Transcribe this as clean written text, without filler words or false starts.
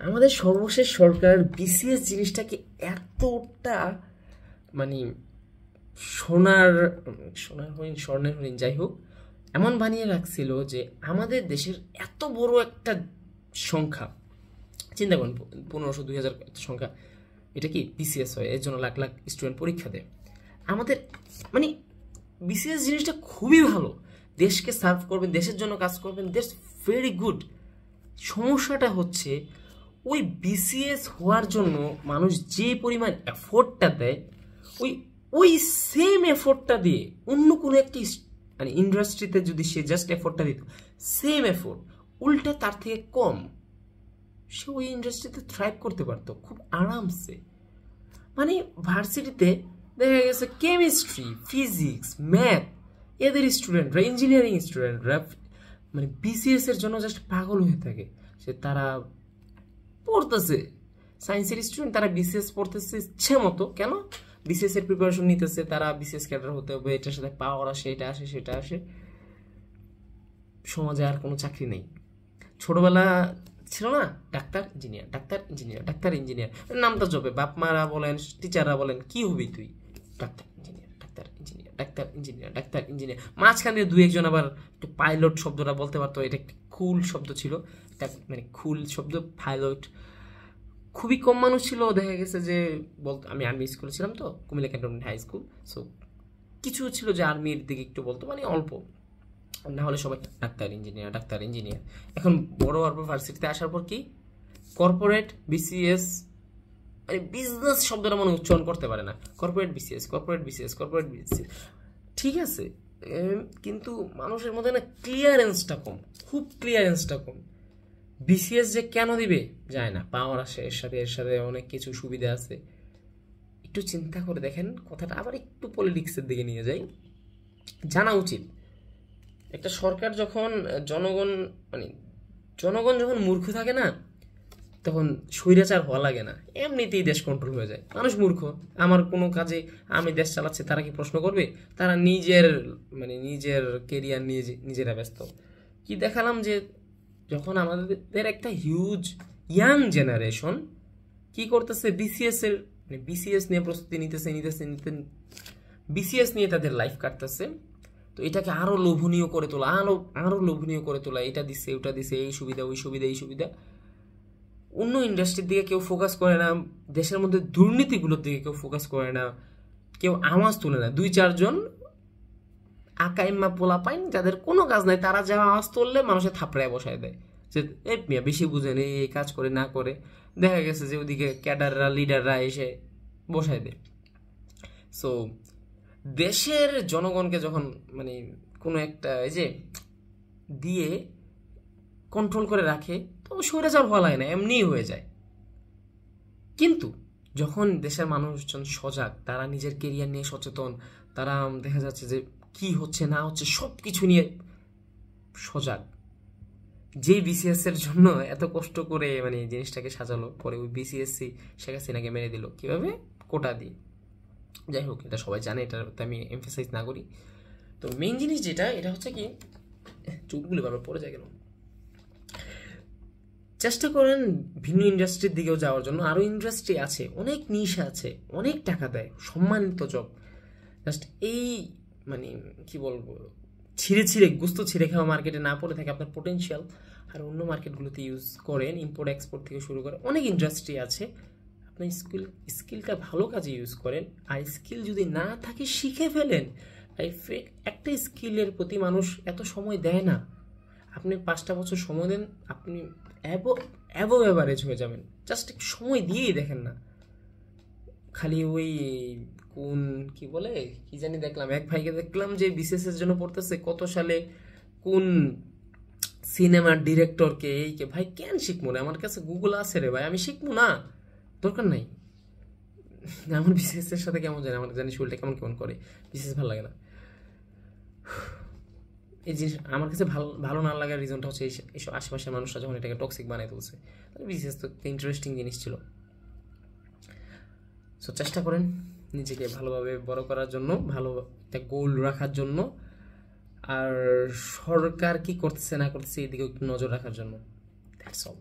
আমাদের সর্বশেষ সরকার বিসিএস জিনিসটাকে এতটা মানে সোনার সোনার হরিণ স্বর্ণের হরিণ যাই হোক এমন বানিয়ে রাখছিল যে আমাদের দেশের এত বড় একটা সংখ্যা, চিন্তা করুন 1500-2000 এত সংখ্যা, এটা কি বিসিএস হয়, এর জন্য লাখ লাখ স্টুডেন্ট পরীক্ষা দেয়। আমাদের মানে বিসিএস জিনিসটা খুবই ভালো, দেশকে সার্ভ করবেন, দেশের জন্য কাজ করবেন, দ্যাটস ভেরি গুড। সমস্যাটা হচ্ছে ওই বিসিএস হওয়ার জন্য মানুষ যে পরিমাণ এফোর্টটা দেয়, ওই ওই সেম এফোর্টটা দিয়ে অন্য কোনো একটি মানে ইন্ডাস্ট্রিতে যদি সে জাস্ট এফোর্টটা দিত, সেম এফোর্ট উল্টা তার থেকে কম, সে ওই ইন্ডাস্ট্রিতে থ্রাইভ করতে পারতো খুব আরামসে। মানে ভার্সিটিতে দেখা গেছে কেমিস্ট্রি, ফিজিক্স, ম্যাথ এদের স্টুডেন্টরা, ইঞ্জিনিয়ারিং স্টুডেন্টরা মানে বিসিএস এর জন্য জাস্ট পাগল হয়ে থাকে, সে তারা পড়তেছে। সায়েন্সের স্টুডেন্ট তারা বিসিএস পড়তেছে ইচ্ছে মতো, কেন বিসিএস এর প্রিপারেশন নিতেছে, তারা বিসিএস ক্যাডার হতে হবে, এটার সাথে পাওয়ার আসে, এটা আসে সেটা আসে, সমাজে আর কোনো চাকরি নেই। ছোটবেলা ছিল না doctor engineer, doctor engineer, doctor engineer, নামটা জপে, বাপ মারা বলেন, টিচাররা বলেন কি হবি তুই, doctor engineer, doctor engineer, doctor engineer, doctor engineer. মাঝখানে দুই একজন আবার একটু পাইলট শব্দটা বলতে পারতো, এটা একটি কুল শব্দ ছিল, মানে কুল শব্দ পাইলট। খুবই কম মানুষ ছিল, দেখা গেছে যে বলতো, আমি আর্মি স্কুলে ছিলাম তো, Comilla cantonment high school, so কিছু ছিল যে আর্মির দিকে একটু বলতো, মানে অল্প, না হলে সবাই ডাক্তার ইঞ্জিনিয়ার, ডাক্তার ইঞ্জিনিয়ার। এখন বড় ভার্সিটিতে আসার পর কি কর্পোরেট বিসিএস, মানে বিজনেস শব্দটা মনে উচ্চারণ করতে পারে না, corporate BCS, corporate BCS, corporate BCS, ঠিক আছে, কিন্তু মানুষের মধ্যে না ক্লিয়ারেন্সটা কম, খুব ক্লিয়ারেন্সটা কম। বিসিএস যে কেন দিবে যায় না, পাওয়ার আসে, এর সাথে অনেক কিছু সুবিধা আছে। একটু চিন্তা করে দেখেন, কথাটা আবার একটু পলিটিক্সের দিকে নিয়ে যাই। জানা উচিত একটা সরকার যখন জনগণ যখন মূর্খ থাকে না, তখন স্বৈরাচার হওয়া লাগে না, এমনিতেই দেশ কন্ট্রোল হয়ে যায়। মানুষ মূর্খ, আমার কোনো কাজে আমি দেশ চালাচ্ছি, তারা কি প্রশ্ন করবে? তারা নিজের কেরিয়ার নিয়ে নিজেরা ব্যস্ত। কি দেখালাম যে যখন আমাদের একটা হিউজ ইয়াং জেনারেশন কি করতেছে, বিসিএস নিয়ে প্রস্তুতি নিতেছে, বিসিএস নিয়ে তাদের লাইফ কাটতেছে। তো এটাকে আরো লোভনীয় করে তোলা, আরো লোভনীয় করে তোলা, এটা দিচ্ছে ওটা দিচ্ছে, এই সুবিধা ওই সুবিধা এই সুবিধা। অন্য ইন্ডাস্ট্রির দিকে কেউ ফোকাস করে না, দেশের মধ্যে দুর্নীতিগুলোর দিকে কেউ ফোকাস করে না, কেউ আওয়াজ তুলে না। 2-4 জন আকাইম্মা পোলা পাইন যাদের কোনো কাজ নাই, তারা যা আওয়াজ তুললে মানুষের থাপড়ায় বসায় দেয় যে এই মিয়া বেশি বুঝেন, এই কাজ করে না করে, দেখা গেছে যে ওদিকে ক্যাডাররা, লিডাররা এসে বসায় দেয়। সো দেশের জনগণকে যখন মানে কোনো একটা এই যে দিয়ে কন্ট্রোল করে রাখে, তো স্বৈরাচার হওয়া লাগে না, এমনিই হয়ে যায়। কিন্তু যখন দেশের মানুষজন সজাগ, তারা নিজের কেরিয়ার নিয়ে সচেতন, তারা দেখা যাচ্ছে যে কি হচ্ছে না হচ্ছে সব কিছু নিয়ে সজাগ, যে বিসিএস এর জন্য এত কষ্ট করে মানে জিনিসটাকে সাজালো, পরে ওই বিসিএসসি শেখ হাসিনাকে মেরে দিল কিভাবে, কোটা দিয়ে। যাই হোক, এটা সবাই জানে, এটাতে আমি এমফাসাইজ না করি। তো মেইন জিনিস যেটা, এটা হচ্ছে কি, চুপগুলি বারবার পড়ে যায় কেন, চেষ্টা করেন ভিন্ন ইন্ডাস্ট্রির দিকেও যাওয়ার জন্য। আরো ইন্ডাস্ট্রি আছে, অনেক নিশ আছে, অনেক টাকা দেয়, সম্মানিত জব। জাস্ট এই মানে কি বলবো, গুস্ত ছিঁড়ে খাওয়া মার্কেটে না পড়ে থাকে আপনার পোটেনশিয়াল, আর অন্য মার্কেটগুলোতে ইউজ করেন, ইম্পোর্ট এক্সপোর্ট থেকে শুরু করে অনেক ইন্ডাস্ট্রি আছে। আপনার স্কিলটা ভালো কাজে ইউজ করেন, আর স্কিল যদি না থাকে শিখে ফেলেন। একটা স্কিলের প্রতি মানুষ এত সময় দেয় না, আপনি 5টা বছর সময় দেন, আপনি অ্যাবভ অ্যাভারেজ হয়ে যাবেন। জাস্ট একটু সময় দিয়েই দেখেন না, খালি ওই কোন কি বলে কি জানি দেখলাম, এক ভাইকে দেখলাম যে বিসিএস এর জন্য পড়তেছে, কত সালে কোন সিনেমার ডিরেক্টরকে এইকে। ভাই কেন শিখবো না, আমার কাছে গুগল আছে রে ভাই, আমি শিখবো না, দরকার নাই। আমার বিসিএস এর সাথে কেমন জানি, আমার জানি শরীরটা কেমন কেমন করে, বিসিএস ভালো লাগে না। এই জিনিস আমার কাছে ভালো না লাগার রিজনটা হচ্ছে এইসব আশেপাশের মানুষরা যখন এটাকে টক্সিক বানাই তুলছে। বিসিএস তো ইন্টারেস্টিং জিনিস ছিল। সো চেষ্টা করেন নিজেকে ভালোভাবে বড় করার জন্য, ভালো একটা গোল রাখার জন্য, আর সরকার কি করতেছে না করতেছে এদিকে একটু নজর রাখার জন্য। That's all.